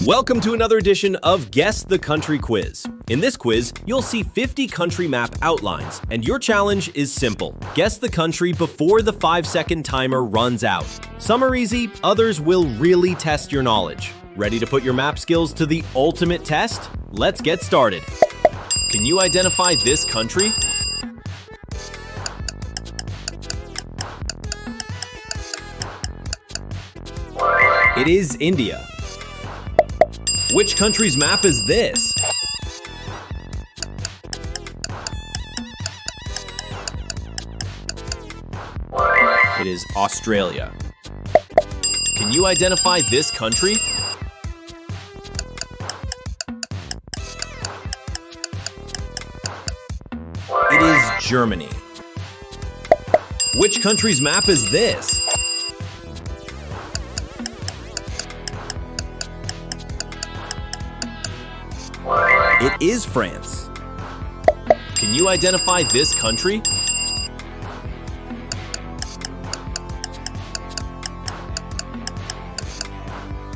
Welcome to another edition of Guess the Country Quiz. In this quiz, you'll see 50 country map outlines, and your challenge is simple. Guess the country before the 5-second timer runs out. Some are easy, others will really test your knowledge. Ready to put your map skills to the ultimate test? Let's get started. Can you identify this country? It is India. Which country's map is this? It is Australia. Can you identify this country? It is Germany. Which country's map is this? It is France. Can you identify this country?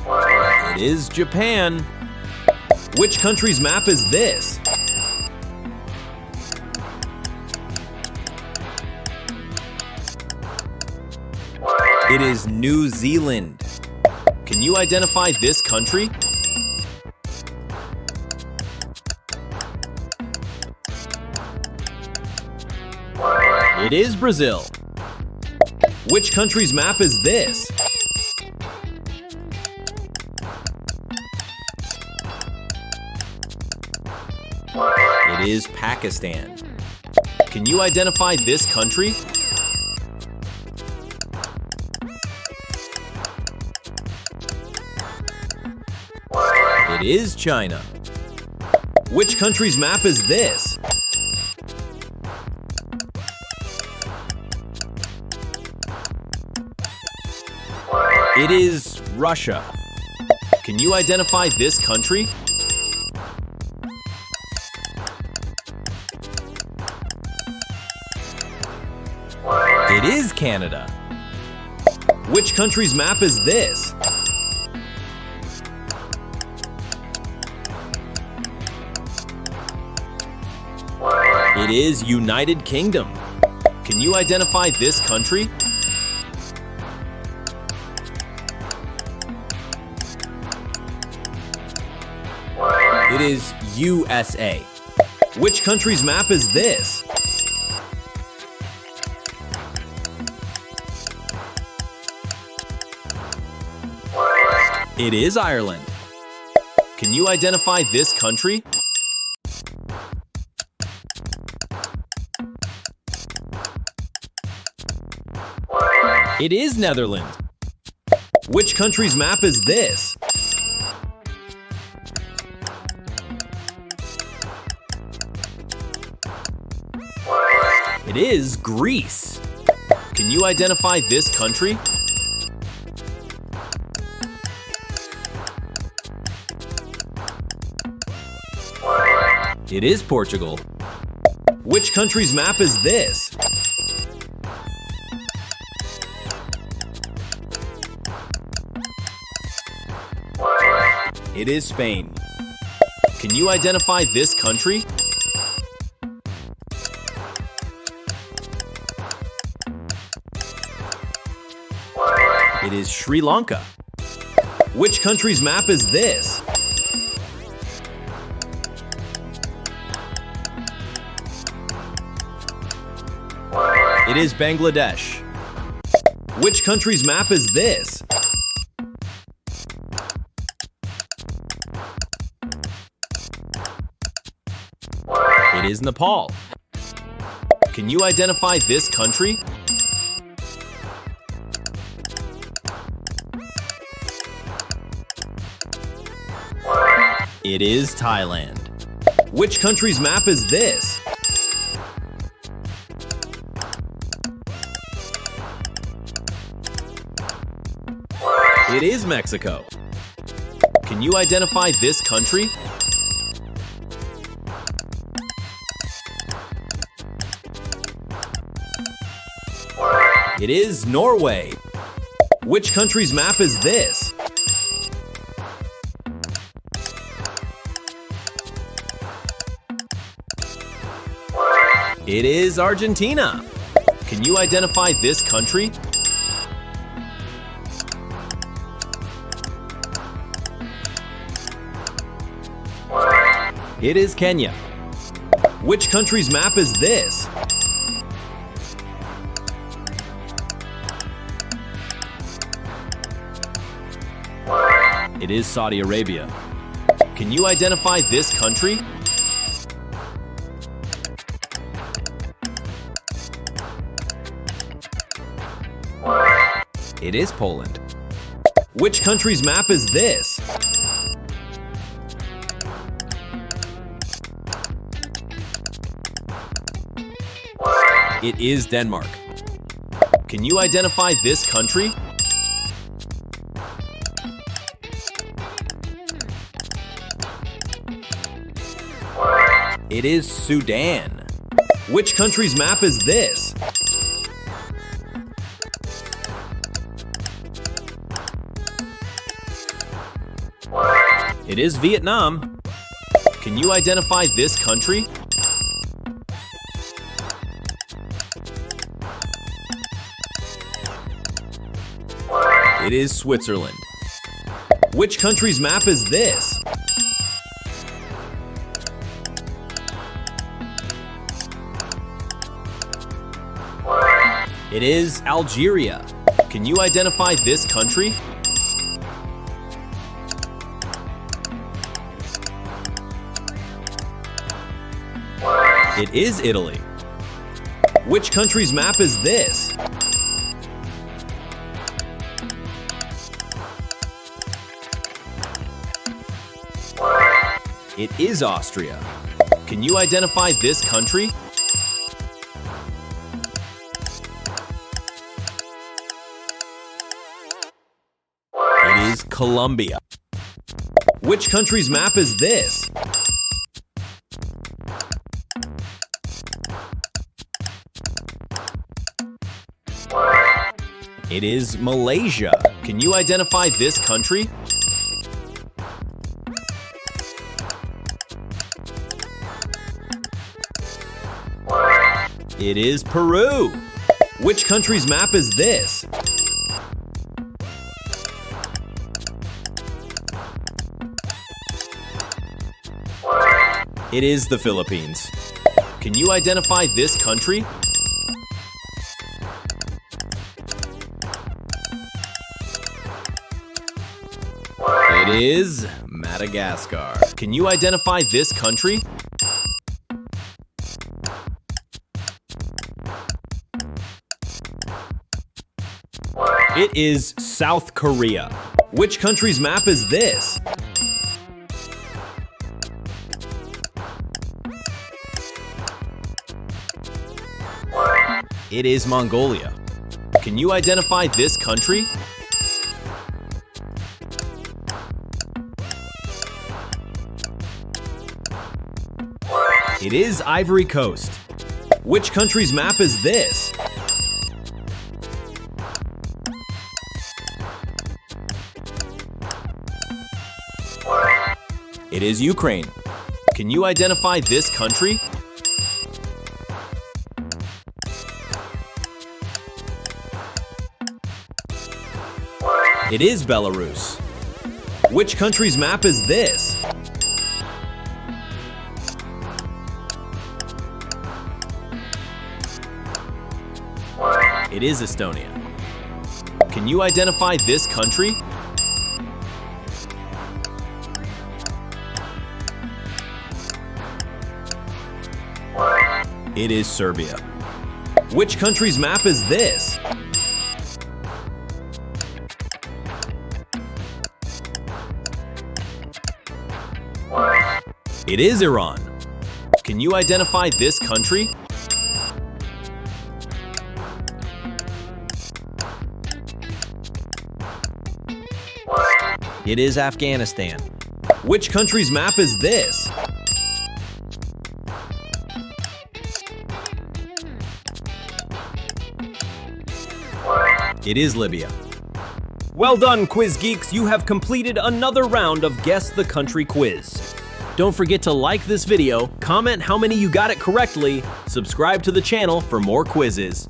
It is Japan. Which country's map is this? It is New Zealand. Can you identify this country? It is Brazil. Which country's map is this? It is Pakistan. Can you identify this country? It is China. Which country's map is this? It is Russia. Can you identify this country? It is Canada. Which country's map is this? It is United Kingdom. Can you identify this country? It is USA. Which country's map is this? It is Ireland. Can you identify this country? It is Netherlands. Which country's map is this? It is Greece. Can you identify this country? It is Portugal. Which country's map is this? It is Spain. Can you identify this country? It is Sri Lanka. Which country's map is this? It is Bangladesh. Which country's map is this? It is Nepal. Can you identify this country? It is Thailand. Which country's map is this? It is Mexico. Can you identify this country? It is Norway. Which country's map is this? It is Argentina. Can you identify this country? It is Kenya. Which country's map is this? It is Saudi Arabia. Can you identify this country? It is Poland. Which country's map is this? It is Denmark. Can you identify this country? It is Sudan. Which country's map is this? It is Vietnam. Can you identify this country? It is Switzerland. Which country's map is this? It is Algeria. Can you identify this country? It is Italy. Which country's map is this? It is Austria. Can you identify this country? It is Colombia. Which country's map is this? It is Malaysia. Can you identify this country? It is Peru. Which country's map is this? It is the Philippines. Can you identify this country? It is Madagascar. Can you identify this country? It is South Korea. Which country's map is this? It is Mongolia. Can you identify this country? It is Ivory Coast. Which country's map is this? It is Ukraine. Can you identify this country? It is Belarus. Which country's map is this? It is Estonia. Can you identify this country? It is Serbia. Which country's map is this? It is Iran. Can you identify this country? It is Afghanistan. Which country's map is this? It is Libya. Well done, quiz geeks! You have completed another round of Guess the Country quiz. Don't forget to like this video, comment how many you got it correctly, subscribe to the channel for more quizzes.